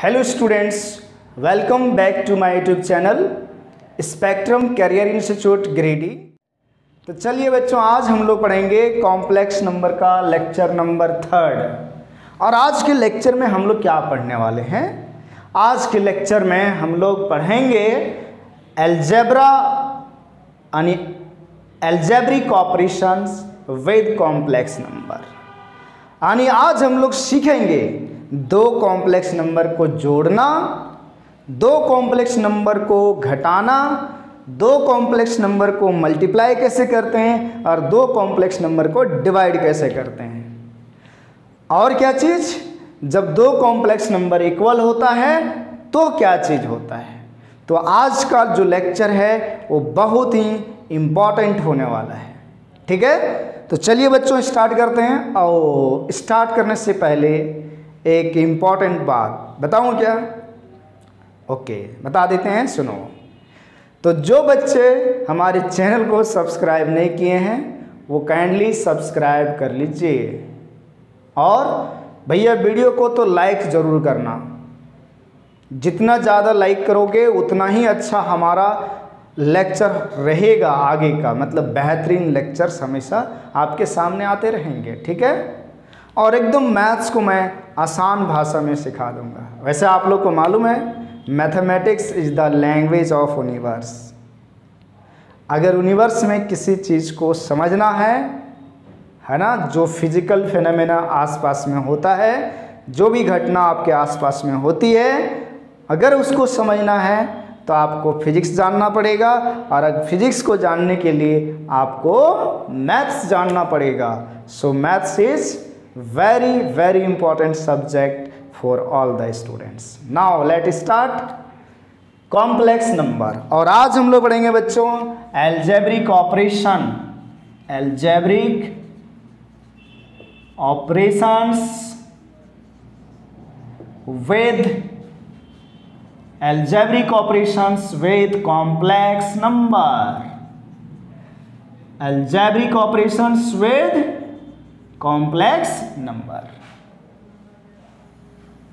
Hello students, welcome back to my YouTube channel spectrum career institute Giridih. तो चलिए बच्चों, आज हम लोग पढ़ेंगे कॉम्प्लेक्स नंबर का लेक्चर नंबर 3। और आज के लेक्चर में हम लोग क्या पढ़ने वाले हैं? आज के लेक्चर में हम लोग पढ़ेंगे अलजेब्रा यानी algebraic operations with complex number. यानी आज हम लोग सीखेंगे दो कॉम्प्लेक्स नंबर को जोड़ना, दो कॉम्प्लेक्स नंबर को घटाना, दो कॉम्प्लेक्स नंबर को मल्टीप्लाई कैसे करते हैं और दो कॉम्प्लेक्स नंबर को डिवाइड कैसे करते हैं। और क्या चीज़, जब दो कॉम्प्लेक्स नंबर इक्वल होता है तो क्या चीज़ होता है। तो आज का जो लेक्चर है वो बहुत ही इम्पॉर्टेंट होने वाला है। ठीक है, तो चलिए बच्चों स्टार्ट करते हैं। और स्टार्ट करने से पहले एक इम्पॉर्टेंट बात बताऊं क्या? ओके, बता देते हैं, सुनो। तो जो बच्चे हमारे चैनल को सब्सक्राइब नहीं किए हैं वो काइंडली सब्सक्राइब कर लीजिए। और भैया वीडियो को तो लाइक ज़रूर करना, जितना ज़्यादा लाइक करोगे उतना ही अच्छा हमारा लेक्चर रहेगा आगे का, मतलब बेहतरीन लेक्चर्स हमेशा आपके सामने आते रहेंगे। ठीक है, और एकदम मैथ्स को मैं आसान भाषा में सिखा दूंगा। वैसे आप लोग को मालूम है mathematics is the language of universe. अगर यूनिवर्स में किसी चीज़ को समझना है ना, जो फिजिकल फिनोमेना आसपास में होता है, जो भी घटना आपके आसपास में होती है, अगर उसको समझना है तो आपको फिजिक्स जानना पड़ेगा। और अगर फिजिक्स को जानने के लिए आपको मैथ्स जानना पड़ेगा। सो maths is very important subject for all the students. Now let's start complex number। और आज हम लोग पढ़ेंगे बच्चों algebraic operation, algebraic operations with algebraic operations with complex number, algebraic operations with complex number.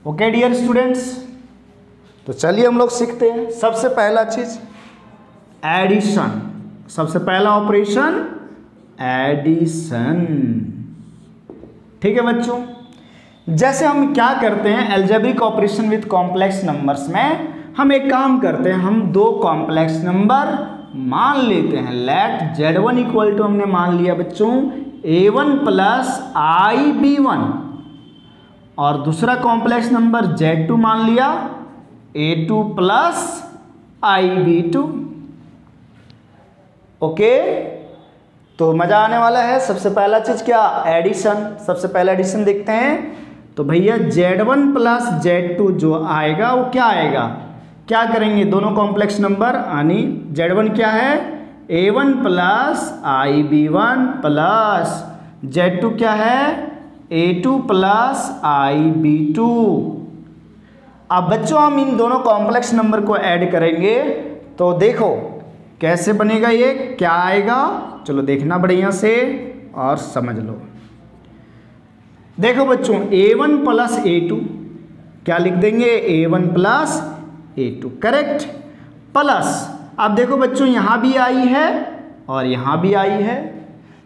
Okay dear students, तो चलिए हम लोग सीखते हैं। सबसे पहला चीज एडिशन, सबसे पहला ऑपरेशन एडिशन। ठीक है बच्चों, जैसे हम क्या करते हैं algebraic operation with complex numbers में, हम एक काम करते हैं, हम दो कॉम्प्लेक्स नंबर मान लेते हैं। लेट Z1 इक्वल टू हमने मान लिया बच्चों A1 प्लस IB1, और दूसरा कॉम्प्लेक्स नंबर Z2 मान लिया A2 प्लस IB2। ओके, तो मजा आने वाला है। सबसे पहला चीज क्या, एडिशन। सबसे पहला एडिशन देखते हैं। तो भैया Z1 प्लस Z2 जो आएगा वो क्या आएगा, क्या करेंगे, दोनों कॉम्प्लेक्स नंबर यानी Z1 क्या है A1 plus IB1 plus Z2 क्या है A2 प्लस IB2। अब बच्चों हम इन दोनों कॉम्प्लेक्स नंबर को ऐड करेंगे तो देखो कैसे बनेगा, ये क्या आएगा। चलो देखना बढ़िया से और समझ लो। देखो बच्चों A1 प्लस A2 क्या लिख देंगे, A1 plus A2, correct. Plus अब देखो बच्चों यहाँ भी आई है और यहाँ भी आई है,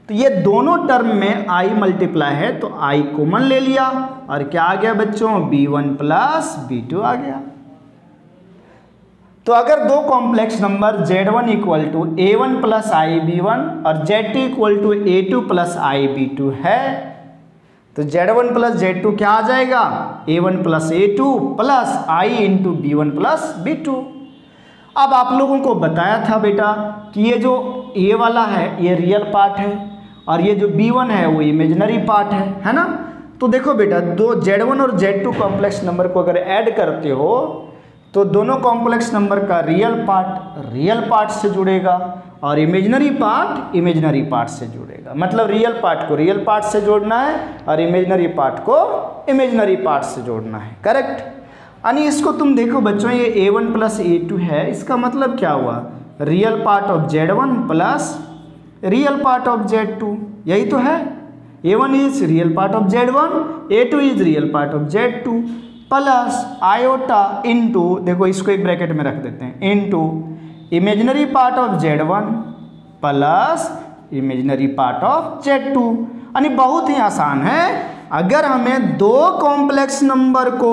तो ये दोनों टर्म में I मल्टीप्लाई है तो I कॉमन ले लिया और क्या आ गया बच्चों, B1 प्लस B2 आ गया। तो अगर दो complex number Z1 equal to A1 plus IB1 और Z2 equal to A2 plus IB2 है, तो Z1 प्लस Z2 क्या आ जाएगा, A1 plus A2 plus I into B1 plus B2। अब आप लोगों को बताया था बेटा कि ये जो A वाला है ये रियल पार्ट है और ये जो B1 है वो इमेजिनरी पार्ट है ना। तो देखो बेटा, दो Z1 और Z2 कॉम्प्लेक्स नंबर को अगर ऐड करते हो तो दोनों कॉम्प्लेक्स नंबर का रियल पार्ट से जुड़ेगा और इमेजिनरी पार्ट से जुड़ेगा। मतलब रियल पार्ट को रियल पार्ट से जोड़ना है और इमेजिनरी पार्ट को इमेजिनरी पार्ट से जोड़ना है, करेक्ट। यानी इसको तुम देखो बच्चों, ये A1 प्लस A2 है, इसका मतलब क्या हुआ, real part of Z1 plus real part of Z2, यही तो है। A1 is real part of Z1, A2 is real part of Z2। Plus iota into, देखो इसको एक ब्रैकेट में रख देते हैं, into imaginary part of Z1 plus imaginary part of Z2। यानी बहुत ही आसान है। अगर हमें दो कॉम्प्लेक्स नंबर को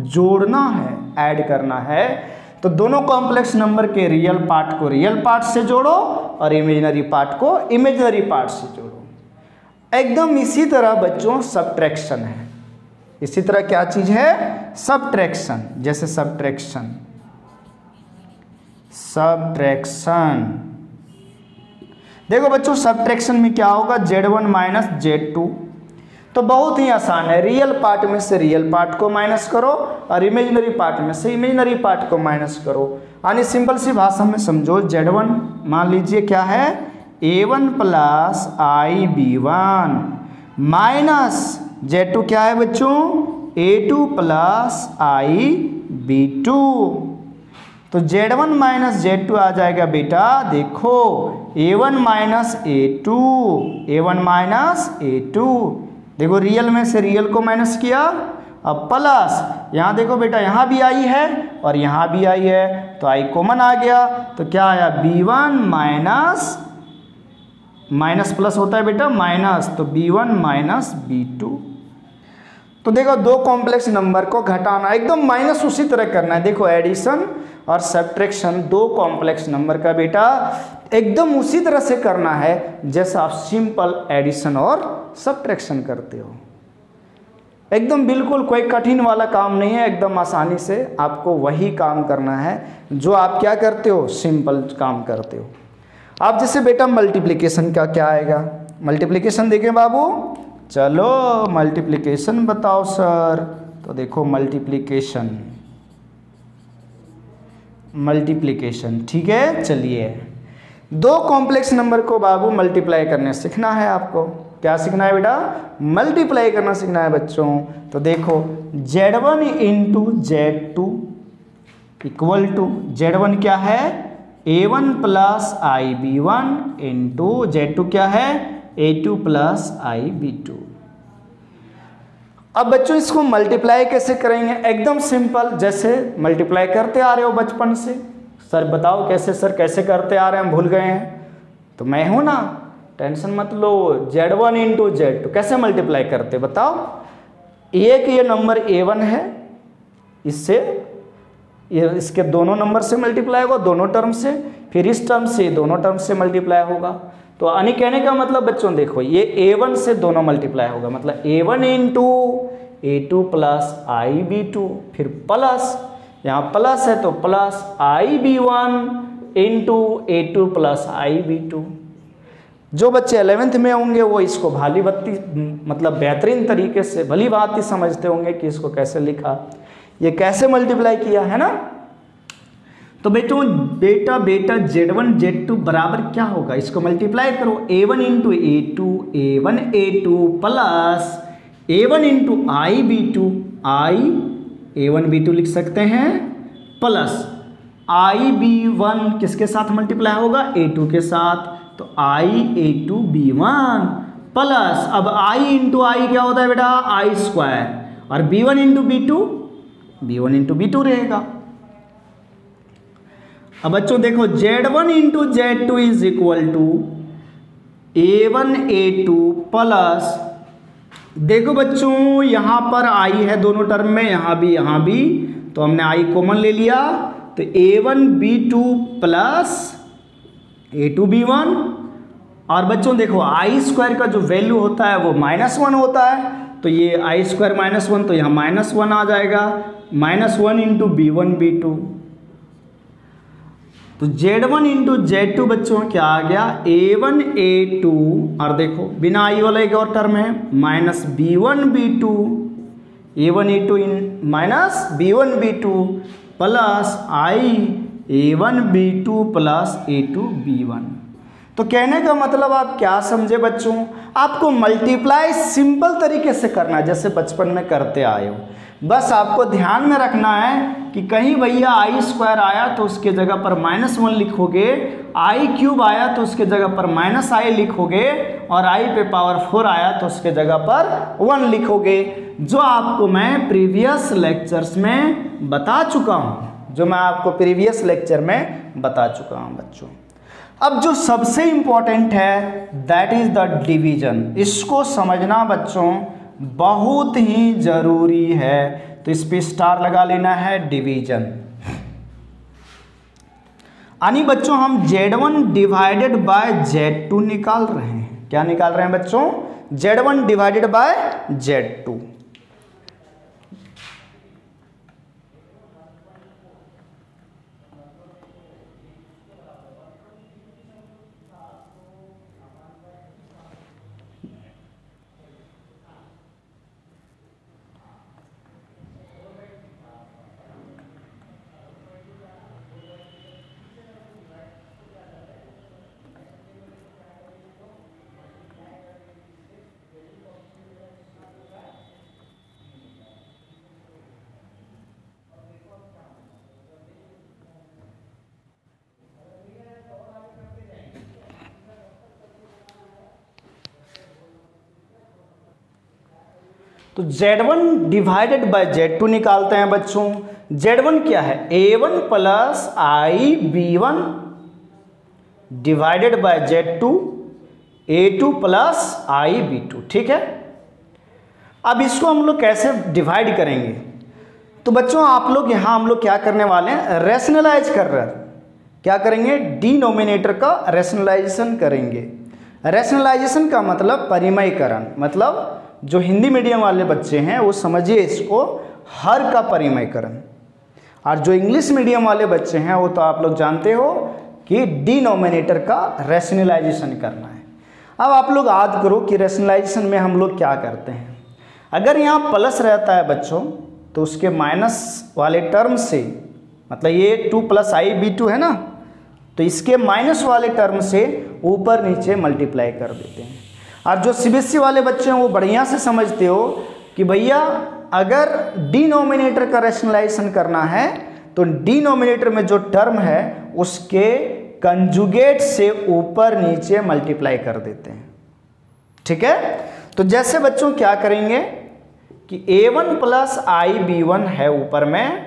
जोड़ना है, ऐड करना है, तो दोनों कॉम्प्लेक्स नंबर के रियल पार्ट को रियल पार्ट से जोड़ो और इमेजिनरी पार्ट को इमेजिनरी पार्ट से जोड़ो। एकदम इसी तरह बच्चों सब्ट्रैक्शन है। इसी तरह क्या चीज है? सब्ट्रैक्शन। जैसे सब्ट्रैक्शन देखो बच्चों सब्ट्रैक्शन में क्या होगा? Z1 minus Z2। तो बहुत ही आसान है, रियल पार्ट में से रियल पार्ट को माइनस करो और इमेजिनरी पार्ट में से इमेजिनरी पार्ट को माइनस करो। यानी सिंपल सी भाषा में समझो, Z1 मान लीजिए क्या है? A1 plus IB1 minus Z2 क्या है बच्चों? A2 plus IB2। तो Z1 माइनस Z2 आ जाएगा बेटा, देखो A1 minus A2, A1 minus A2। देखो रियल में से रियल को माइनस किया, अब प्लस यहाँ देखो बेटा, यहाँ भी आई है और यहाँ भी आई है, तो आई कॉमन आ गया। तो क्या आया? B1 माइनस माइनस प्लस होता है बेटा माइनस, तो B1 माइनस B2। तो देखो दो कॉम्प्लेक्स नंबर को घटाना, एकदम माइनस उसी तरह करना है। देखो एडिशन और सब्ट्रैक्शन दो कॉम्प्लेक्स नंबर का बेटा एकदम उसी तरह से करना है जैसा आप सिंपल एडिशन और सब्ट्रैक्शन करते हो। एकदम बिल्कुल कोई कठिन वाला काम नहीं है, एकदम आसानी से आपको वही काम करना है जो आप क्या करते हो? सिंपल काम करते हो। आप जैसे बेटा मल्टीप्लिकेशन का क्या आएगा? मल्टीप्लिकेशन देखें बाबू, चलो मल्टीप्लिकेशन बताओ सर। तो देखो मल्टीप्लिकेशन ठीक है। चलिए दो कॉम्प्लेक्स नंबर को बाबू मल्टीप्लाई करने सीखना है आपको। क्या सीखना है बेटा? मल्टीप्लाई करना सीखना है बच्चों। तो देखो Z1 into Z2 equal to, Z1 क्या है? A1 plus IB1 into Z2 क्या है? A2 plus IB2। अब बच्चों इसको मल्टीप्लाई कैसे करेंगे? एकदम सिंपल, जैसे मल्टीप्लाई करते आ रहे हो बचपन से। सर बताओ कैसे? सर कैसे करते आ रहे हैं, हम भूल गए हैं। तो मैं हूं ना, टेंशन मत लो। Z1 इंटू Z2 कैसे मल्टीप्लाई करते बताओ? एक ये नंबर A1 है, इससे इसके दोनों नंबर से मल्टीप्लाई होगा, दोनों टर्म से, फिर इस टर्म से दोनों टर्म से मल्टीप्लाई होगा। तो यानी कहने का मतलब बच्चों देखो, ये A1 से दोनों मल्टीप्लाई होगा, मतलब A1 into A2 plus IB2, फिर प्लस, यहाँ प्लस है तो plus IB1 into A2 plus IB2। जो बच्चे 11th में होंगे वो इसको भाली बत्ती मतलब बेहतरीन तरीके से भली भांति समझते होंगे कि इसको कैसे लिखा, ये कैसे मल्टीप्लाई किया है ना। तो बेटा Z1 Z2 बराबर क्या होगा? इसको मल्टीप्लाई करो, A1 into A2 plus A1 into IB2 A1 B2 लिख सकते हैं, प्लस IB1 किसके साथ मल्टीप्लाई होगा? A2 के साथ, तो A2 B1 प्लस, अब I इंटू I क्या होता है बेटा? I स्क्वायर, और B1 इंटू B2 रहेगा। अब बच्चों देखो Z1 into Z2 is equal to A1 A2 plus, देखो बच्चों यहाँ पर I है दोनों टर्म में, यहाँ भी, तो हमने I कॉमन ले लिया, तो A1 B2 plus A2 B1। और बच्चों देखो I स्क्वायर का जो वैल्यू होता है वो -1 होता है, तो ये I स्क्वायर -1, तो यहाँ -1 आ जाएगा, -1 इंटू B1 B2। तो Z1 इंटू Z2 बच्चों क्या आ गया? A1 A2, और देखो बिना I वाला एक और टर्म है, minus B1 B2, A1 A2 minus B1 B2 plus I A1 B2 plus A2 B1। तो कहने का मतलब आप क्या समझे बच्चों? आपको मल्टीप्लाई सिंपल तरीके से करना है जैसे बचपन में करते आए हो। बस आपको ध्यान में रखना है कि कहीं भैया I स्क्वायर आया तो उसके जगह पर -1 लिखोगे, I क्यूब आया तो उसके जगह पर -I लिखोगे, और I पे पावर 4 आया तो उसके जगह पर 1 लिखोगे। जो आपको मैं प्रीवियस लेक्चर्स में बता चुका हूँ, जो मैं आपको प्रीवियस लेक्चर में बता चुका हूँ बच्चों। अब जो सबसे इम्पॉर्टेंट है दैट इज द डिवीजन। इसको समझना बच्चों बहुत ही जरूरी है, तो इस पे स्टार लगा लेना है, डिवीजन। यानी बच्चों हम Z1 डिवाइडेड बाय Z2 निकाल रहे हैं। क्या निकाल रहे हैं बच्चों? Z1 divided by Z2। तो Z1 डिवाइडेड बाय Z2 निकालते हैं बच्चों। Z1 क्या है? A1 plus IB1 divided by Z2 A2 plus IB2। ठीक है, अब इसको हम लोग कैसे डिवाइड करेंगे? तो बच्चों आप लोग यहाँ हम लोग क्या करने वाले हैं? रेशनलाइज कर रहे हैं। क्या करेंगे? डिनोमिनेटर का रेशनलाइजेशन करेंगे। रेशनलाइजेशन का मतलब परिमयकरण, मतलब जो हिंदी मीडियम वाले बच्चे हैं वो समझिए इसको हर का परिमयकरण, और जो इंग्लिश मीडियम वाले बच्चे हैं वो तो आप लोग जानते हो कि डिनोमिनेटर का रेशनलाइजेशन करना है। अब आप लोग याद करो कि रेशनलाइजेशन में हम लोग क्या करते हैं। अगर यहाँ प्लस रहता है बच्चों तो उसके माइनस वाले टर्म से, मतलब ये 2 प्लस IB2 है ना, तो इसके माइनस वाले टर्म से ऊपर नीचे मल्टीप्लाई कर देते हैं। और जो CBSE वाले बच्चे हैं वो बढ़िया से समझते हो कि भैया अगर डिनोमिनेटर का रेशनलाइजेशन करना है तो डिनोमिनेटर में जो टर्म है उसके कंजुगेट से ऊपर नीचे मल्टीप्लाई कर देते हैं। ठीक है, तो जैसे बच्चों क्या करेंगे कि A1 प्लस IB1 है ऊपर में,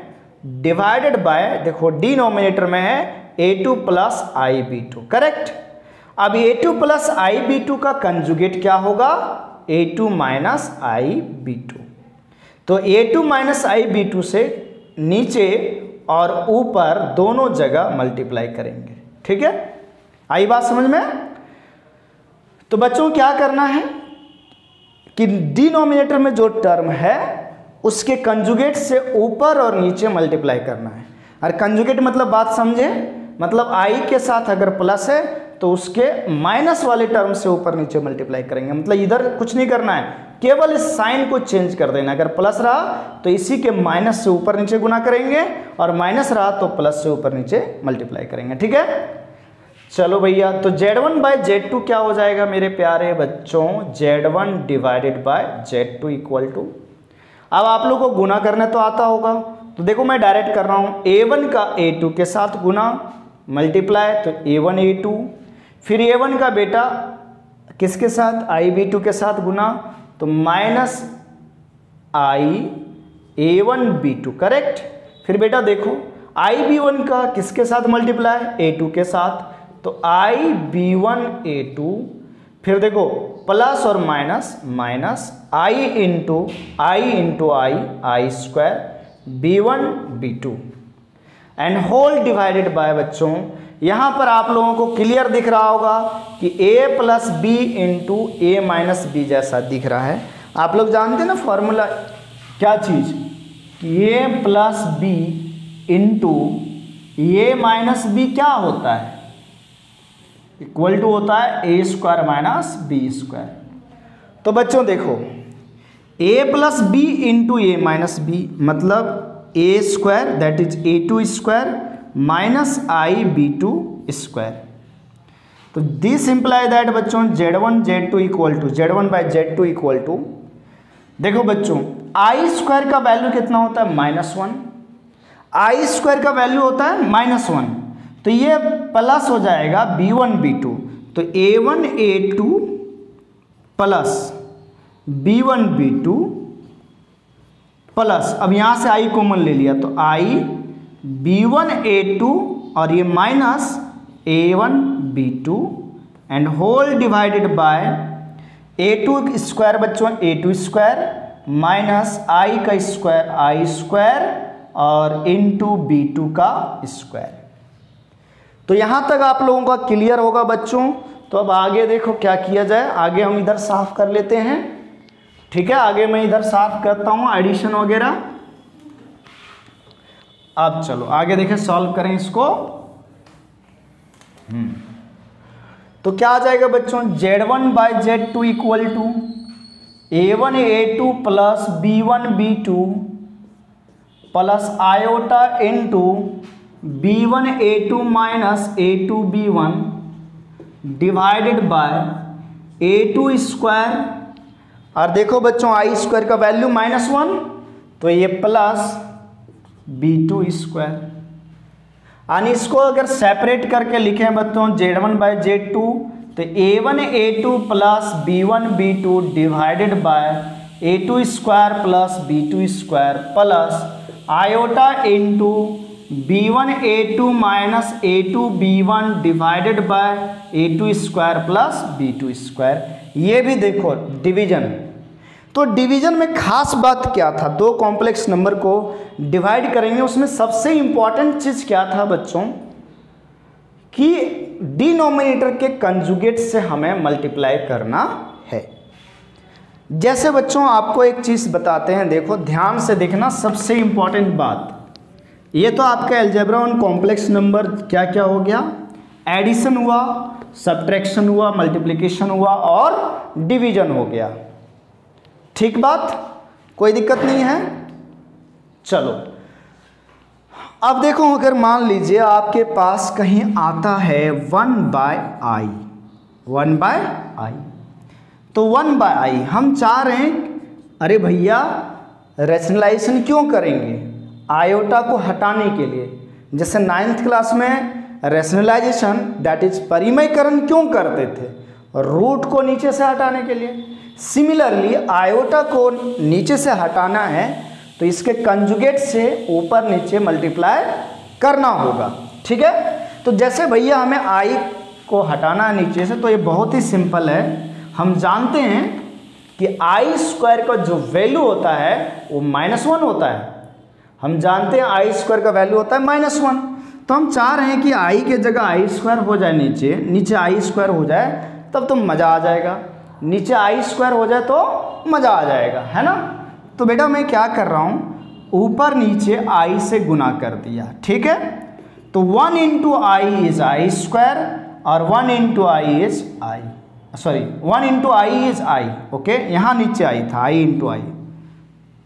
डिवाइडेड बाय, देखो डिनोमिनेटर में है A2 प्लस IB2। करेक्ट। अब A2 प्लस IB2 का कंजुगेट क्या होगा? A2 minus IB2। तो A2 माइनस IB2 से नीचे और ऊपर दोनों जगह मल्टीप्लाई करेंगे। ठीक है, आई बात समझ में? तो बच्चों क्या करना है कि डिनोमिनेटर में जो टर्म है उसके कंजुगेट से ऊपर और नीचे मल्टीप्लाई करना है। और कंजुगेट मतलब बात समझे, मतलब I के साथ अगर प्लस है तो उसके माइनस वाले टर्म से ऊपर नीचे मल्टीप्लाई करेंगे। मतलब इधर कुछ नहीं करना है, केवल इस साइन को चेंज कर देना। अगर प्लस रहा तो इसी के माइनस से ऊपर नीचे गुना करेंगे, और माइनस रहा तो प्लस से ऊपर नीचे मल्टीप्लाई करेंगे। ठीक है, चलो भैया, तो Z1 बाय Z2 क्या हो जाएगा मेरे प्यारे बच्चों? Z1 divided by Z2 equal to, अब आप लोग को गुना करने तो आता होगा, तो देखो मैं डायरेक्ट कर रहा हूँ। A1 का A2 के साथ गुना, मल्टीप्लाई, तो A1 A2, फिर A1 का बेटा किसके साथ? IB2 के साथ गुना, तो माइनस A1B2। करेक्ट। फिर बेटा देखो IB1 का किसके साथ मल्टीप्लाई? A2 के साथ, तो IB1 A2, फिर देखो प्लस और minus, minus I into I square B1 B2 and whole divided by, बच्चों यहाँ पर आप लोगों को क्लियर दिख रहा होगा कि A plus B into A minus B जैसा दिख रहा है। आप लोग जानते हैं ना फॉर्मूला, क्या चीज़? कि A plus B into A minus B क्या होता है? इक्वल टू होता है A square minus B square. तो बच्चों देखो A plus B into A minus B मतलब A square that is A2 square minus IB2 square. तो दिस इंप्लाई दैट बच्चों Z1 Z2 equal to Z1 by Z2 equal to, देखो बच्चों I square का value कितना होता है? -1। I square का वैल्यू होता है -1, तो ये प्लस हो जाएगा B1 B2, तो A1 A2 plus B1 B2 plus, अब यहाँ से आई कॉमन ले लिया तो आई b1a2 और ये minus a1b2 and whole divided by a2 square बच्चों a2 स्क्वायर माइनस आई का स्क्वायर आई स्क्वायर और इनटू b2 का स्क्वायर। तो यहाँ तक आप लोगों का क्लियर होगा बच्चों। तो अब आगे देखो क्या किया जाए, आगे हम इधर साफ कर लेते हैं। ठीक है, आगे मैं इधर साफ करता हूँ एडिशन वगैरह। अब चलो आगे देखें, सॉल्व करें इसको। तो क्या आ जाएगा बच्चों, Z1 by Z2 equal to A1A2 plus B1B2 plus iota into B1A2 minus A2B1 divided by A2 square. और देखो बच्चों आई स्क्वायर का वैल्यू -1 तो ये प्लस B2 स्क्वायर। यानी इसको अगर सेपरेट करके लिखें बच्चों Z1 बाई Z2 तो A1A2 plus B1B2 divided by A2 square plus B2 square plus iota into B1A2 minus A2B1 divided by A2 square plus B2 square. ये भी देखो डिवीजन। तो डिवीजन में खास बात क्या था, दो कॉम्प्लेक्स नंबर को डिवाइड करेंगे उसमें सबसे इंपॉर्टेंट चीज़ क्या था बच्चों कि डिनोमिनेटर के कंजुगेट से हमें मल्टीप्लाई करना है। जैसे बच्चों आपको एक चीज़ बताते हैं, देखो ध्यान से देखना, सबसे इंपॉर्टेंट बात ये तो आपका अलजेब्रा ऑन कॉम्प्लेक्स नंबर क्या क्या हो गया, एडिशन हुआ, सब्ट्रैक्शन हुआ, मल्टीप्लिकेशन हुआ और डिवीजन हो गया। ठीक बात, कोई दिक्कत नहीं है। चलो अब देखो, अगर मान लीजिए आपके पास कहीं आता है 1/i, 1/i, तो 1/i हम चाह रहे हैं, अरे भैया रैशनलाइजेशन क्यों करेंगे, आयोटा को हटाने के लिए। जैसे 9th क्लास में रैशनलाइजेशन दैट इज परिमयकरण क्यों करते थे, रूट को नीचे से हटाने के लिए। सिमिलरली आयोटा को नीचे से हटाना है तो इसके कंजुगेट से ऊपर नीचे मल्टीप्लाई करना होगा। ठीक है, तो जैसे भैया हमें आई को हटाना है नीचे से, तो ये बहुत ही सिंपल है। हम जानते हैं कि आई स्क्वायर का जो वैल्यू होता है वो -1 होता है। हम जानते हैं आई स्क्वायर का वैल्यू होता है -1। तो हम चाह रहे हैं कि आई के जगह आई स्क्वायर हो जाए, नीचे आई स्क्वायर हो जाए, तब तो मज़ा आ जाएगा। नीचे आई स्क्वायर हो जाए तो मज़ा आ जाएगा, है ना। तो बेटा मैं क्या कर रहा हूँ, ऊपर नीचे आई से गुना कर दिया। ठीक है, तो 1 into i is i square और 1 into i is I, sorry 1 into i is I. Okay, यहाँ नीचे आई था, आई इंटू आई।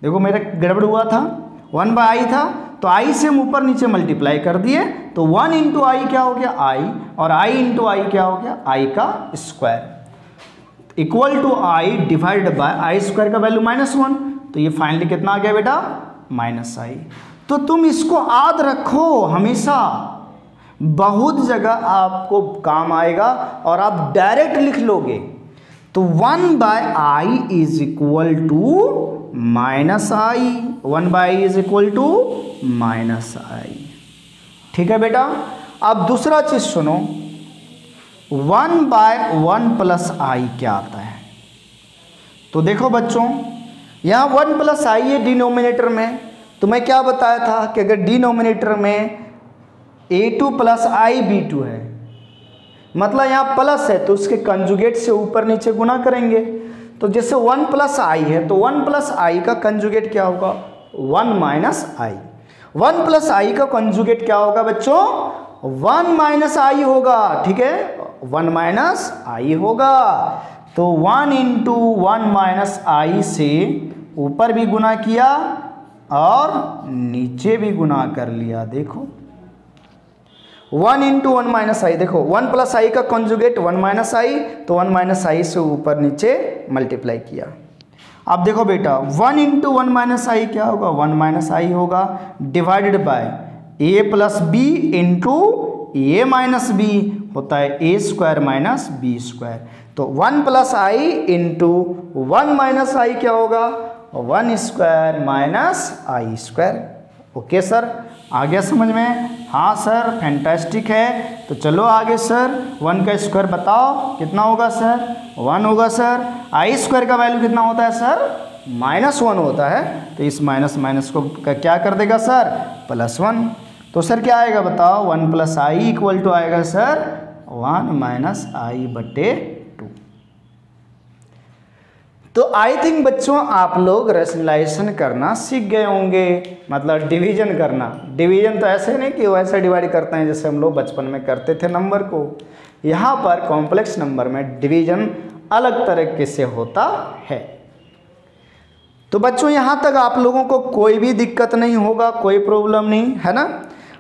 देखो मेरा गड़बड़ हुआ था, 1/i था तो आई से हम ऊपर नीचे मल्टीप्लाई कर दिए, तो 1 इंटू आई क्या हो गया आई, और आई इंटू आई क्या हो गया आई का square, equal to I divide by I square का वैल्यू -1। तो ये फाइनली कितना आ गया बेटा, -i। तो तुम इसको याद रखो हमेशा, बहुत जगह आपको काम आएगा और आप डायरेक्ट लिख लोगे। तो 1/i is equal to -i, 1/i is equal to -i। ठीक है बेटा, अब दूसरा चीज सुनो, 1/1 प्लस i क्या आता है। तो देखो बच्चों यहाँ 1 प्लस i है डिनोमिनेटर में, तो मैं क्या बताया था कि अगर डिनोमिनेटर में a2 प्लस i b2 है, मतलब यहाँ प्लस है तो उसके कंजुगेट से ऊपर नीचे गुना करेंगे। तो जैसे 1 प्लस i है तो 1 प्लस i का कंजुगेट क्या होगा, 1 माइनस i। 1 प्लस i का कंजुगेट क्या होगा बच्चों, 1 माइनस i होगा। ठीक है, 1 माइनस i होगा। तो 1 इंटू 1 माइनस i से ऊपर भी गुना किया और नीचे भी गुना कर लिया। देखो 1 इंटू 1 माइनस आई, देखो 1 प्लस आई का कॉन्जुगेट 1 माइनस आई, तो 1 माइनस आई से ऊपर नीचे मल्टीप्लाई किया। अब देखो बेटा 1 इंटू 1 माइनस आई क्या होगा, 1 माइनस आई होगा, divided by a plus B into A minus B होता है A square minus B square. तो 1 plus I into 1 minus I क्या होगा, 1 square minus I square. Okay sir, आ गया समझ में? हाँ सर, फैंटास्टिक है। तो चलो आगे सर, 1 का स्क्वायर बताओ कितना होगा सर? 1 होगा सर। आई स्क्वायर का वैल्यू कितना होता है सर? -1 होता है। तो इस माइनस माइनस को क्या कर देगा सर? +1। तो सर क्या आएगा बताओ? 1 + आई इक्वल टू आएगा सर 1 - i/2। तो आई थिंक बच्चों आप लोग रैशनलाइजेशन करना सीख गए होंगे, मतलब डिवीजन करना। डिवीजन तो ऐसे नहीं कि वैसे डिवाइड करते हैं जैसे हम लोग बचपन में करते थे नंबर को। यहाँ पर कॉम्प्लेक्स नंबर में डिवीजन अलग तरीके से होता है। तो बच्चों यहाँ तक आप लोगों को कोई भी दिक्कत नहीं होगा, कोई प्रॉब्लम नहीं है ना।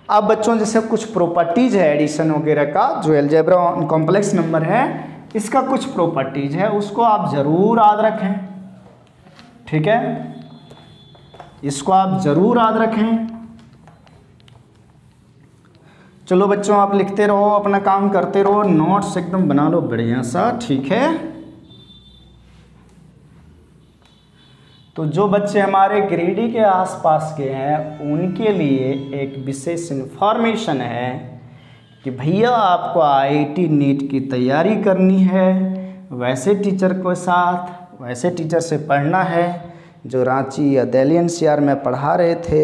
अब बच्चों जैसे कुछ प्रॉपर्टीज है एडिशन वगैरह का, जो अलजेब्रा कॉम्प्लेक्स नंबर है इसका कुछ प्रॉपर्टीज है, उसको आप जरूर याद रखें। ठीक है, इसको आप जरूर याद रखें। चलो बच्चों आप लिखते रहो, अपना काम करते रहो, नोट्स एकदम बना लो बढ़िया सा। ठीक है, तो जो बच्चे हमारे गिरिडीह के आसपास के हैं उनके लिए एक विशेष इन्फॉर्मेशन है कि भैया आपको IIT नीट की तैयारी करनी है, वैसे टीचर के साथ, वैसे टीचर से पढ़ना है जो रांची या दिल्ली NCR में पढ़ा रहे थे,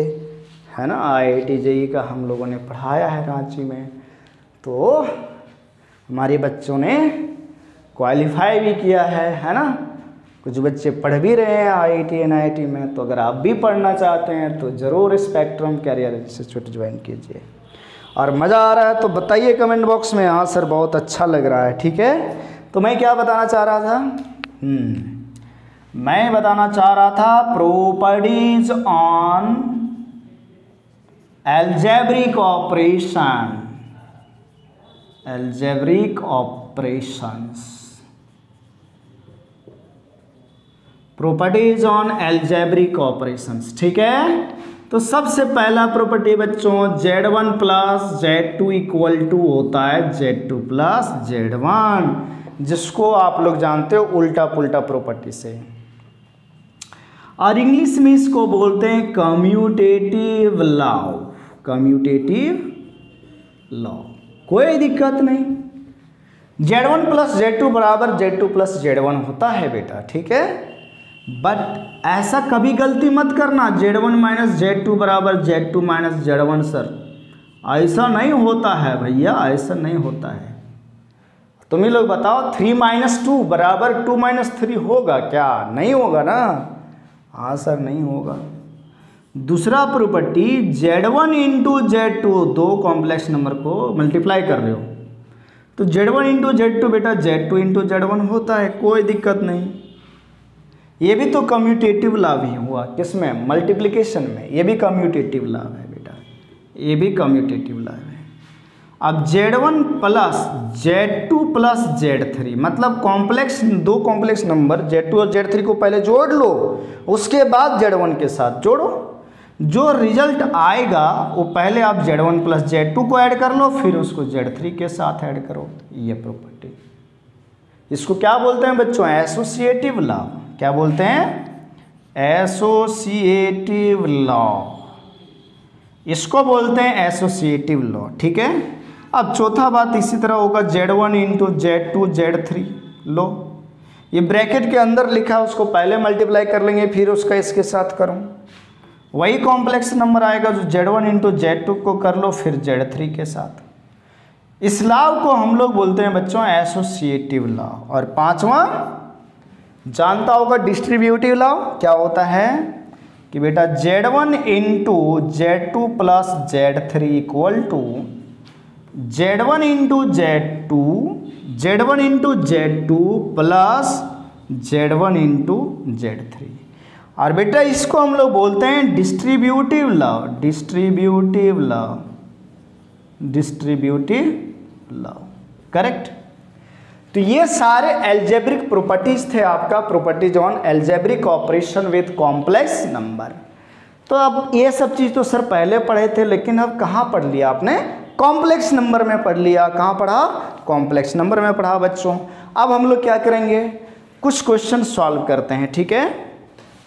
है ना। IIT JEE का हम लोगों ने पढ़ाया है रांची में, तो हमारे बच्चों ने क्वालिफाई भी किया है ना। कुछ बच्चे पढ़ भी रहे हैं IIT NIT में। तो अगर आप भी पढ़ना चाहते हैं तो ज़रूर स्पेक्ट्रम कैरियर इंस्टीट्यूट ज्वाइन कीजिए। और मज़ा आ रहा है तो बताइए कमेंट बॉक्स में, हाँ सर बहुत अच्छा लग रहा है। ठीक है, तो मैं क्या बताना चाह रहा था? मैं बताना चाह रहा था properties on algebraic operation, algebraic operations, properties on algebraic operations. ठीक है, तो सबसे पहला प्रॉपर्टी बच्चों Z1 + Z2 = होता है Z2 + Z1, जिसको आप लोग जानते हो उल्टा पुल्टा प्रॉपर्टी से, और इंग्लिश में इसको बोलते हैं कम्यूटेटिव लॉ। कम्यूटेटिव लॉ, कोई दिक्कत नहीं। Z1 + Z2 = Z2 + Z1 होता है बेटा। ठीक है, बट ऐसा कभी गलती मत करना Z1 - Z2 = Z2 - Z1 sir, ऐसा नहीं होता है भैया, ऐसा नहीं होता है। तुम ही लोग बताओ 3 - 2 = 2 - 3 होगा क्या? नहीं होगा ना। हाँ सर नहीं होगा। दूसरा प्रॉपर्टी Z1 × Z2, दो कॉम्प्लेक्स नंबर को मल्टीप्लाई कर रहे हो तो Z1 × Z2 बेटा Z2 × Z1 होता है, कोई दिक्कत नहीं। ये भी तो कम्यूटेटिव लॉ भी हुआ, किसमें? मल्टीप्लिकेशन में। ये भी कम्यूटेटिव लॉ है बेटा, ये भी कम्यूटेटिव लॉ है। अब Z1 + Z2 + Z3 मतलब कॉम्प्लेक्स, दो कॉम्प्लेक्स नंबर Z2 और Z3 को पहले जोड़ लो, उसके बाद Z1 के साथ जोड़ो। जो रिजल्ट आएगा वो पहले आप Z1 + Z2 को ऐड कर लो, फिर उसको Z3 के साथ ऐड करो। ये प्रॉपर्टी, इसको क्या बोलते हैं बच्चों? Associative law. क्या बोलते हैं? एसोसिएटिव लॉ, इसको बोलते हैं एसोसिएटिव लॉ। ठीक है, अब चौथा बात इसी तरह होगा Z1 × Z2 Z3 लो, ये ब्रैकेट के अंदर लिखा है उसको पहले मल्टीप्लाई कर लेंगे, फिर उसका इसके साथ करूँ, वही कॉम्प्लेक्स नंबर आएगा जो Z1 × Z2 को कर लो, फिर Z3 के साथ। इस लॉ को हम लोग बोलते हैं बच्चों एसोसिएटिव लॉ। और पांचवा जानता होगा डिस्ट्रीब्यूटिव लॉ। क्या होता है कि बेटा Z1 × Z2 + Z3 = Z1 × Z2, Z1 × Z2 + Z1 × Z3। और बेटा इसको हम लोग बोलते हैं distributive law, distributive law, distributive law. Correct. तो ये सारे अलजेब्रिक प्रॉपर्टीज थे आपका, properties on algebraic operation with complex number. तो अब ये सब चीज़ तो सर पहले पढ़े थे, लेकिन अब कहाँ पढ़ लिया आपने? कॉम्प्लेक्स नंबर में पढ़ लिया। कहाँ पढ़ा? कॉम्प्लेक्स नंबर में पढ़ा बच्चों। अब हम लोग क्या करेंगे? कुछ क्वेश्चन सॉल्व करते हैं। ठीक है,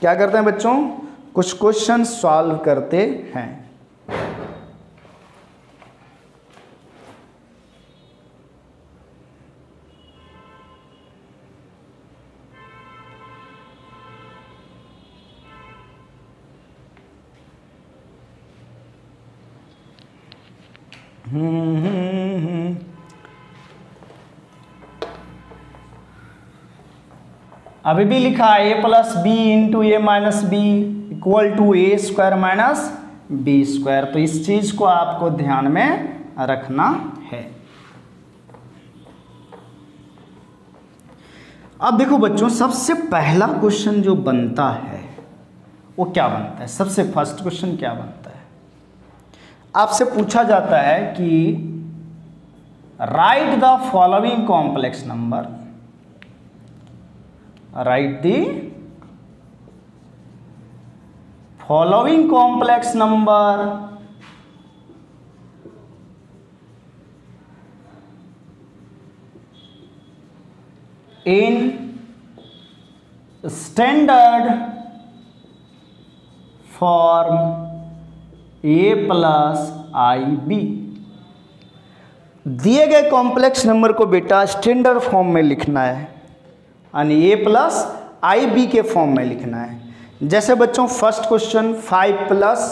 क्या करते हैं बच्चों, कुछ क्वेश्चन सॉल्व करते हैं। अभी भी लिखा है a plus B into A minus B equal to A square minus B square. तो इस चीज को आपको ध्यान में रखना है। अब देखो बच्चों, सबसे पहला क्वेश्चन जो बनता है वो क्या बनता है, सबसे फर्स्ट क्वेश्चन क्या बनता है, आपसे पूछा जाता है कि write the following complex number, write the following complex number in standard form a plus i b. दिए गए कॉम्प्लेक्स नंबर को बेटा स्टैंडर्ड फॉर्म में लिखना है, यानी a प्लस आई बी के फॉर्म में लिखना है। जैसे बच्चों first question 5 plus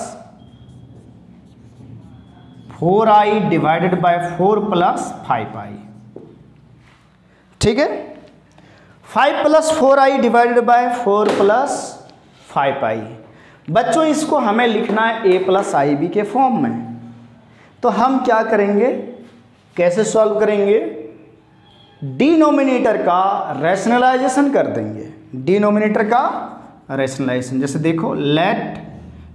4i divided by 4 plus 5i, ठीक है। 5 plus 4i divided by 4 plus 5i। बच्चों इसको हमें लिखना है a प्लस आई बी के फॉर्म में। तो हम क्या करेंगे, कैसे सॉल्व करेंगे, डिनोमिनेटर का रैशनलाइजेशन कर देंगे, डिनोमिनेटर का रैशनलाइजेशन। जैसे देखो लेट,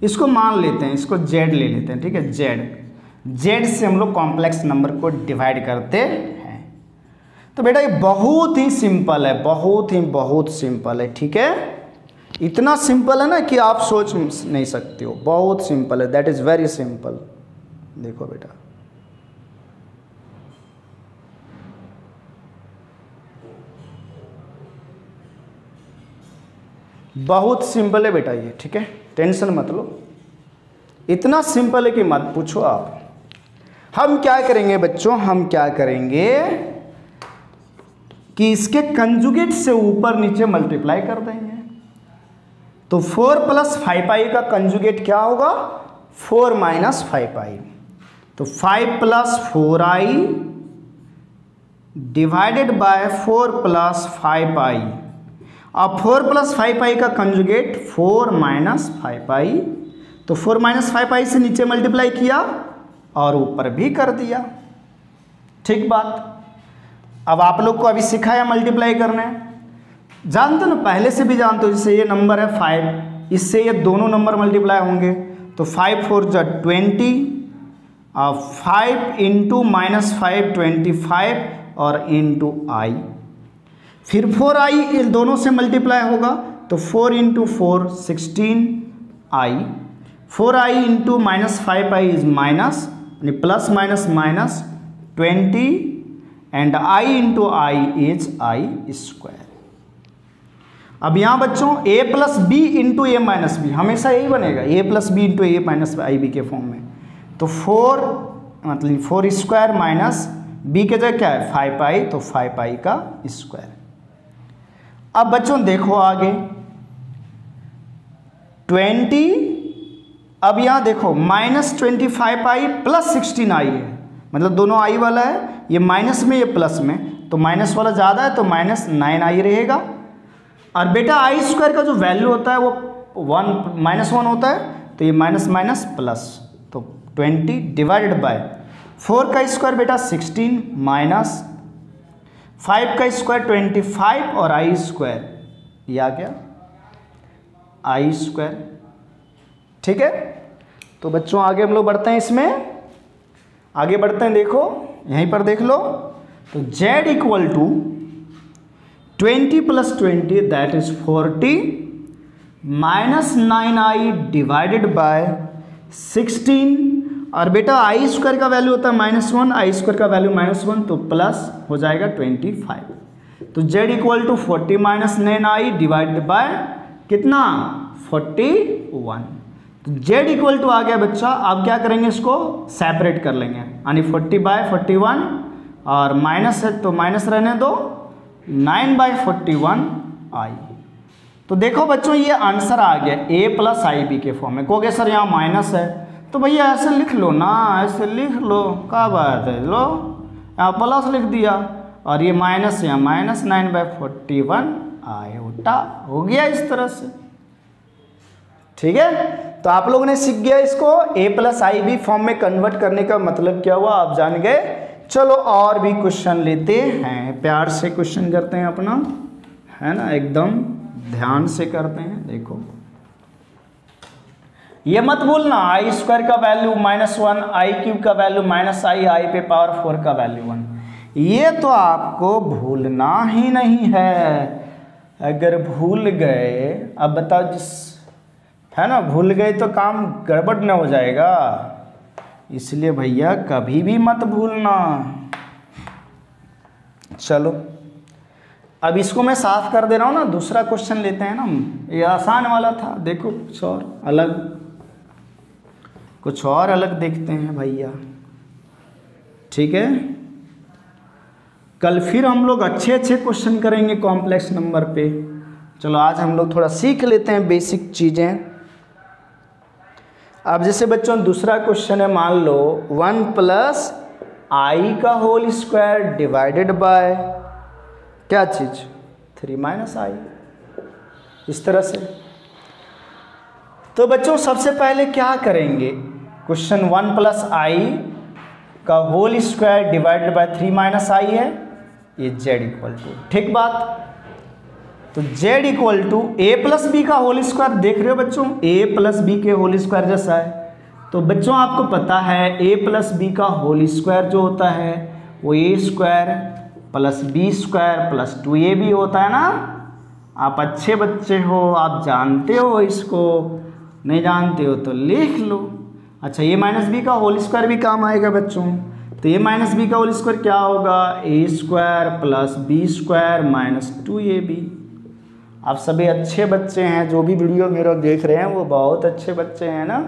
इसको मान लेते हैं, इसको z ले लेते हैं, ठीक है, z से हम लोग कॉम्प्लेक्स नंबर को डिवाइड करते हैं। तो बेटा ये बहुत ही सिंपल है, बहुत सिंपल है, ठीक है। इतना सिंपल है ना कि आप सोच नहीं सकते हो, बहुत सिंपल है, दैट इज वेरी सिंपल। देखो बेटा बहुत सिंपल है बेटा ये, ठीक है, टेंशन मत लो। इतना सिंपल है कि मत पूछो आप। हम क्या करेंगे बच्चों, हम क्या करेंगे कि इसके कंजुगेट से ऊपर नीचे मल्टीप्लाई कर देंगे। तो 4 प्लस 5i का कंजुगेट क्या होगा, 4 माइनस 5i। तो 5 plus 4i divided by 4 plus 5i। अब 4 प्लस 5i का कंजुगेट 4 माइनस 5i। तो 4 माइनस 5i से नीचे मल्टीप्लाई किया और ऊपर भी कर दिया, ठीक बात। अब आप लोग को अभी सिखाया मल्टीप्लाई करना है, जानते हो ना, पहले से भी जानते हो। जैसे ये नंबर है 5, इससे ये दोनों नंबर मल्टीप्लाई होंगे। तो 5 4 जा 20, 5 इंटू माइनस 5 25 और इंटू आई। फिर 4i इन दोनों से मल्टीप्लाई होगा, तो 4 into 4 16i। 4i into minus 5i is minus, यानी plus minus minus 20 and i into i is i square. अब यहाँ बच्चों a plus B into A minus b, हमेशा यही बनेगा, a plus B into A minus i b के form में। तो 4 मतलब 4 स्क्वायर माइनस b के जगह क्या है 5i, तो 5i का स्क्वायर। अब बच्चों देखो आगे 20, अब यहाँ देखो माइनस 25i प्लस 16i है, मतलब दोनों i वाला है, ये माइनस में ये प्लस में, तो माइनस वाला ज़्यादा है तो माइनस 9i रहेगा। और बेटा आई स्क्वायर का जो वैल्यू होता है वो -1 होता है, तो ये माइनस माइनस प्लस, तो 20 डिवाइडेड बाय 4 का स्क्वायर बेटा 16 माइनस 5 का स्क्वायर 25 और आई स्क्वायर, ये आ गया आई स्क्वायर, ठीक है। तो बच्चों आगे हम लोग बढ़ते हैं, इसमें आगे बढ़ते हैं, देखो यहीं पर देख लो। तो z equal to 20 plus 20 that is 40 minus 9i divided by 16, और बेटा आई स्क्वायर का वैल्यू होता है -1, आई स्क्वायर का वैल्यू -1, तो प्लस हो जाएगा 25। तो z equal to 40 minus 9i divided by कितना 41। तो z इक्वल टू आ गया बच्चा। अब क्या करेंगे, इसको सेपरेट कर लेंगे, यानी 40/41 और माइनस है तो माइनस रहने दो, 9/41 आई। तो देखो बच्चों ये आंसर आ गया a प्लस आई बी के फॉर्म में। कहोगे सर यहाँ माइनस है, तो भैया ऐसे लिख लो ना, ऐसे लिख लो, क्या बात है, लो यहाँ प्लस लिख दिया और ये माइनस यहाँ माइनस, 9/41 आयोटा हो गया इस तरह से। ठीक है, तो आप लोगों ने सीख गया इसको a plus i b form में कन्वर्ट करने का मतलब क्या हुआ आप जान गए। चलो और भी क्वेश्चन लेते हैं, प्यार से क्वेश्चन करते हैं अपना, है ना, एकदम ध्यान से करते हैं। देखो ये मत भूलना आई स्क्वायर का वैल्यू -1, आई क्यूब का वैल्यू -i, आई पे पावर 4 का वैल्यू 1, ये तो आपको भूलना ही नहीं है। अगर भूल गए, अब बताओ जिस, है ना, भूल गए तो काम गड़बड़ न हो जाएगा, इसलिए भैया कभी भी मत भूलना। चलो अब इसको मैं साफ कर दे रहा हूँ ना, दूसरा क्वेश्चन लेते हैं ना, ये आसान वाला था। देखो कुछ और अलग देखते हैं भैया, ठीक है। कल फिर हम लोग अच्छे क्वेश्चन करेंगे कॉम्प्लेक्स नंबर पे। चलो आज हम लोग थोड़ा सीख लेते हैं बेसिक चीज़ें। अब जैसे बच्चों दूसरा क्वेश्चन है, मान लो 1 प्लस आई का होल स्क्वायर डिवाइडेड बाय क्या चीज़ 3 माइनस आई, इस तरह से। तो बच्चों सबसे पहले क्या करेंगे, क्वेश्चन 1 प्लस आई का whole square divided by 3 minus i है, ये z इक्वल टू, ठीक बात। तो z equal to a plus b का होल स्क्वायर, देख रहे हो बच्चों a प्लस बी के होल स्क्वायर जैसा है। तो बच्चों आपको पता है a प्लस बी का होल स्क्वायर जो होता है वो a square plus b square plus 2ab होता है ना। आप अच्छे बच्चे हो, आप जानते हो इसको, नहीं जानते हो तो लिख लो। अच्छा a माइनस बी का होल स्क्वायर भी काम आएगा बच्चों। तो a माइनस बी का होल स्क्वायर क्या होगा, a square plus b square minus 2ab। आप सभी अच्छे बच्चे हैं, जो भी वीडियो मेरा देख रहे हैं वो बहुत अच्छे बच्चे हैं ना,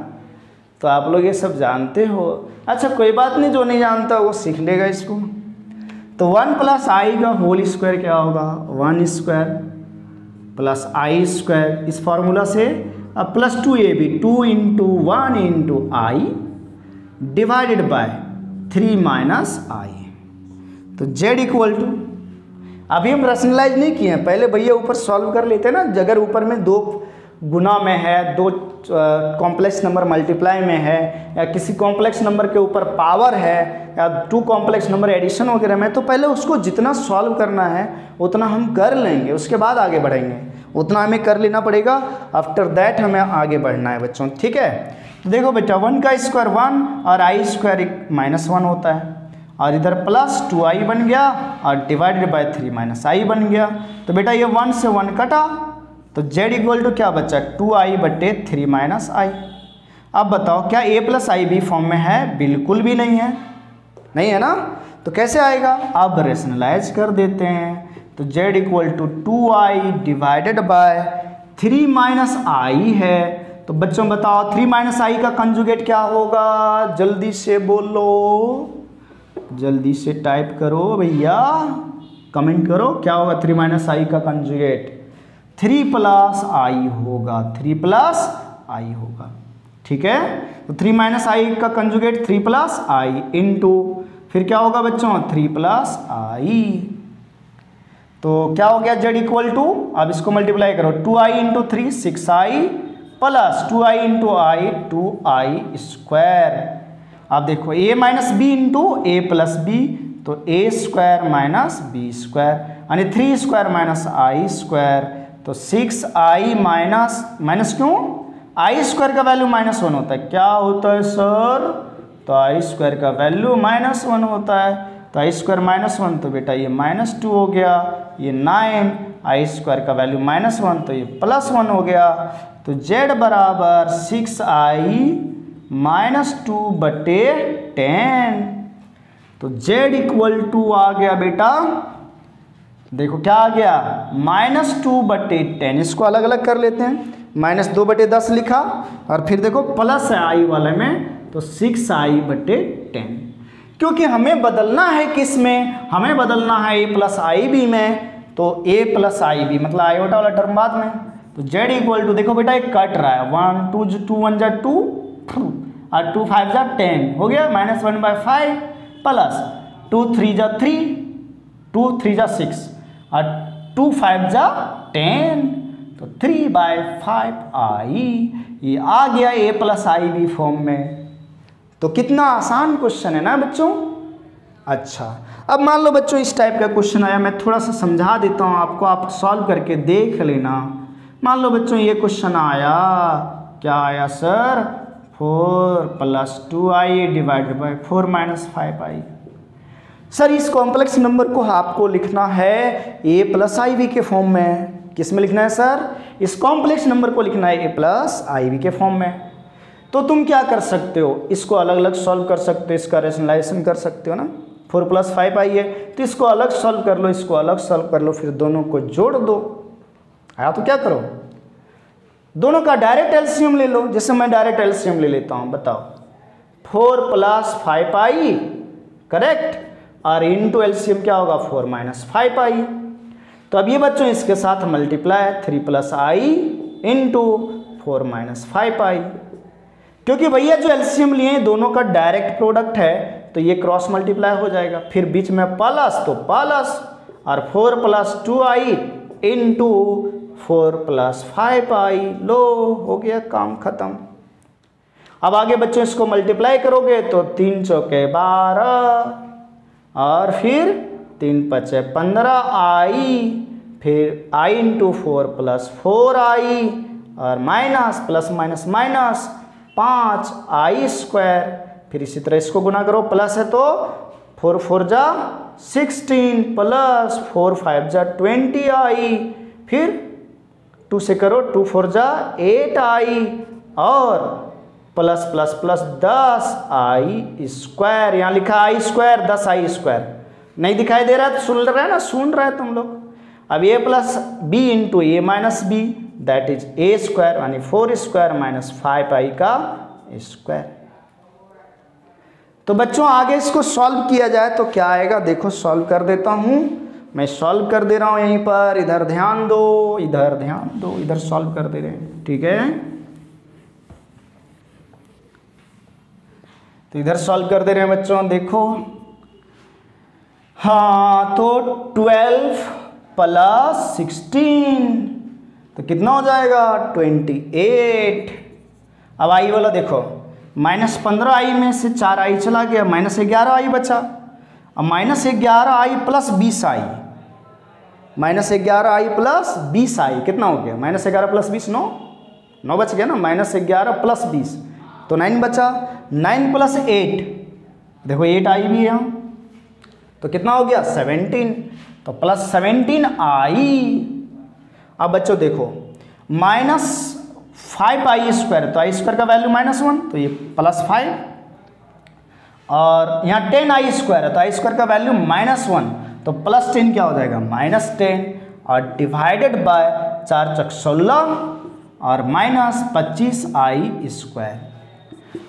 तो आप लोग ये सब जानते हो। अच्छा कोई बात नहीं, जो नहीं जानता वो सीख लेगा इसको। तो 1 प्लस आई का होल स्क्वायर क्या होगा, 1 स्क्वायर प्लस आई स्क्वायर, इस फॉर्मूला से अब plus 2ab, 2 into 1 into i divided by 3 minus i. तो z इक्वल टू, अभी हम रैशनलाइज नहीं किए हैं, पहले भैया ऊपर सॉल्व कर लेते हैं ना। अगर ऊपर में 2 गुना में है, 2 कॉम्प्लेक्स नंबर मल्टीप्लाई में है, या किसी कॉम्प्लेक्स नंबर के ऊपर पावर है, या 2 कॉम्प्लेक्स नंबर एडिशन वगैरह में, तो पहले उसको जितना सॉल्व करना है उतना हम कर लेंगे, उसके बाद आगे बढ़ेंगे। उतना हमें कर लेना पड़ेगा, आफ्टर दैट हमें आगे बढ़ना है बच्चों, ठीक है। तो देखो बेटा 1 का स्क्वायर 1 और आई स्क्वायर -1 होता है, और इधर प्लस 2i बन गया और डिवाइडेड बाय 3 माइनस आई बन गया। तो बेटा ये 1 से 1 कटा, तो z इक्वल टू क्या बचा, 2i/3 माइनस आई। अब बताओ क्या a plus i b form में है, बिल्कुल भी नहीं है, नहीं है ना। तो कैसे आएगा, अब रेशनलाइज कर देते हैं। तो z equal to 2i divided by 3 minus i है। तो बच्चों बताओ 3 माइनस आई का कंजुगेट क्या होगा, जल्दी से बोलो, जल्दी से टाइप करो भैया, कमेंट करो क्या होगा 3 माइनस आई का कंजुगेट, 3 प्लस आई होगा, 3 प्लस आई होगा, ठीक है। तो 3 माइनस आई का कंजुगेट 3 प्लस आई इंटू फिर क्या होगा बच्चों 3 प्लस आई। तो क्या हो गया z इक्वल टू, अब इसको मल्टीप्लाई करो, 2i into 3 6i plus 2i into i 2i square. अब देखो a minus b into a plus b, तो a square minus B square, यानी 3 स्क्वायर माइनस आई स्क्वायर। तो 6i माइनस क्यों, आई square का वैल्यू -1 होता है, क्या होता है सर, तो आई स्क्वायर का वैल्यू -1 होता है। तो आई स्क्वायर -1, तो बेटा ये -2 हो गया, ये 9, आई स्क्वायर का वैल्यू -1, तो ये +1 हो गया। तो z बराबर 6i -2/10। तो z इक्वल टू आ गया बेटा, देखो क्या आ गया -2/10। इसको अलग अलग कर लेते हैं, -2/10 लिखा, और फिर देखो प्लस है आई वाले में तो 6i/10, क्योंकि हमें बदलना है किस में, हमें बदलना है a प्लस आई बी में, तो a प्लस आई बी मतलब आयोटा वाला टर्म बाद में, तो z इक्वल टू देखो बेटा एक कट रहा है 1 2 1 जा 2 और 2 5 जा 10 हो गया, -1/5 प्लस 2 3 जा 3 2 3 जा 6 और 2 5 जा 10 तो 3/5 आई, ये आ गया a plus i b form में। तो कितना आसान क्वेश्चन है ना बच्चों। अच्छा अब मान लो बच्चों इस टाइप का क्वेश्चन आया, मैं थोड़ा सा समझा देता हूँ आपको, आप सॉल्व करके देख लेना। मान लो बच्चों ये क्वेश्चन आया, क्या आया sir, 4 + 2i divided by 4 - 5i। Sir इस कॉम्प्लेक्स नंबर को आपको लिखना है a प्लस आई बी के फॉर्म में। किस में लिखना है सर, इस कॉम्प्लेक्स नंबर को लिखना है a प्लस आई बी के फॉर्म में। तो तुम क्या कर सकते हो, इसको अलग अलग सॉल्व कर सकते हो, इसका रेशनलाइजेशन कर सकते हो ना। 4 + 5i है तो इसको अलग सॉल्व कर लो, इसको अलग सॉल्व कर लो, फिर दोनों को जोड़ दो। आया तो क्या करो, दोनों का डायरेक्ट एलसीएम ले लो। जैसे मैं डायरेक्ट एलसीएम ले लेता हूँ, बताओ 4 + 5i करेक्ट, और इंटू एलसीएम क्या होगा 4 - 5i। तो अब ये बच्चों इसके साथ मल्टीप्लाई 3 + i इंटू 4 - 5i, क्योंकि भैया जो एलसीएम लिए दोनों का डायरेक्ट प्रोडक्ट है तो ये क्रॉस मल्टीप्लाई हो जाएगा, फिर बीच में प्लस तो प्लस, और 4 + 2i इंटू 4 + 5i, लो हो गया काम खत्म। अब आगे बच्चों इसको मल्टीप्लाई करोगे तो 3 चौके 12 और फिर 3 × 5 = 15i, फिर i इंटू 4 + 4i और minus plus minus minus 5i², फिर इसी तरह इसको गुना करो, प्लस है तो 4 4 जा 16 प्लस 4 5 जा 20i, फिर 2 से करो 2 4 जा 8i और प्लस प्लस प्लस 10i², यहाँ लिखा i², 10i², नहीं दिखाई दे रहा है तो सुन रहा है ना, सुन रहा है तुम लोग। अब a + b into a - b that is a² यानी 4² - 5i का स्क्वायर। तो बच्चों आगे इसको सॉल्व किया जाए तो क्या आएगा, देखो सॉल्व कर देता हूँ, मैं सॉल्व कर दे रहा हूँ यहीं पर, इधर ध्यान दो, इधर ध्यान दो, इधर सॉल्व कर दे रहे हैं, ठीक है। तो इधर सॉल्व कर दे रहे हैं बच्चों, देखो हाँ, तो 12 + 16 तो कितना हो जाएगा 28। अब आई वाला देखो, -15i में से 4i चला गया, -11i बचा। अब -11i + 20i, -11i + 20i कितना हो गया, -11 + 20 9 बच गया ना, -11 + 20 तो 9 बचा, 9 + 8 देखो 8i भी है यहाँ, तो कितना हो गया 17, तो +17i। अब बच्चों देखो -5i² तो i² का वैल्यू -1 तो ये +5, और यहाँ 10i² है तो i² का वैल्यू -1 तो +10 क्या हो जाएगा -10, और डिवाइडेड बाय 4 × 16 और -25i²।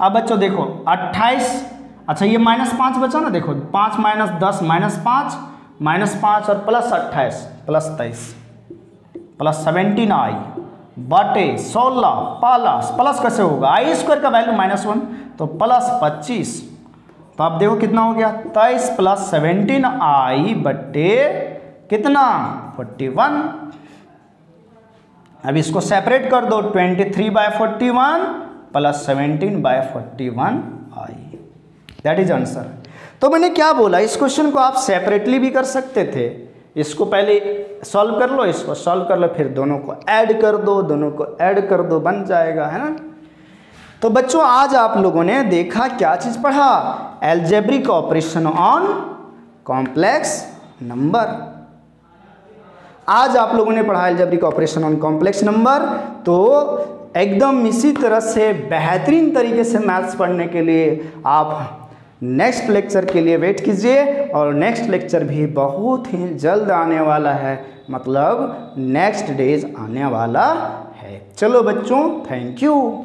अब बच्चों देखो 28, अच्छा ये -5 बचा ना, देखो 5 - 10 -5 -5 और +28 +23 +17i बटे 16 प्लस कैसे होगा, i² का वैल्यू -1 तो +25, तो आप देखो कितना हो गया 23 + 17i बटे कितना 41। अब इसको सेपरेट कर दो, 23/41 + 17/41i, दैट इज आंसर। तो मैंने क्या बोला, इस क्वेश्चन को आप सेपरेटली भी कर सकते थे, इसको पहले सॉल्व कर लो, इसको सॉल्व कर लो, फिर दोनों को ऐड कर दो, दोनों को ऐड कर दो, बन जाएगा, है ना। तो बच्चों आज आप लोगों ने देखा क्या चीज़ पढ़ा, algebraic operation on complex number. आज आप लोगों ने पढ़ा algebraic operation on complex number. तो एकदम इसी तरह से बेहतरीन तरीके से मैथ्स पढ़ने के लिए आप नेक्स्ट लेक्चर के लिए वेट कीजिए, और नेक्स्ट लेक्चर भी बहुत ही जल्द आने वाला है, मतलब नेक्स्ट डेज आने वाला है। है। चलो बच्चों, थैंक यू।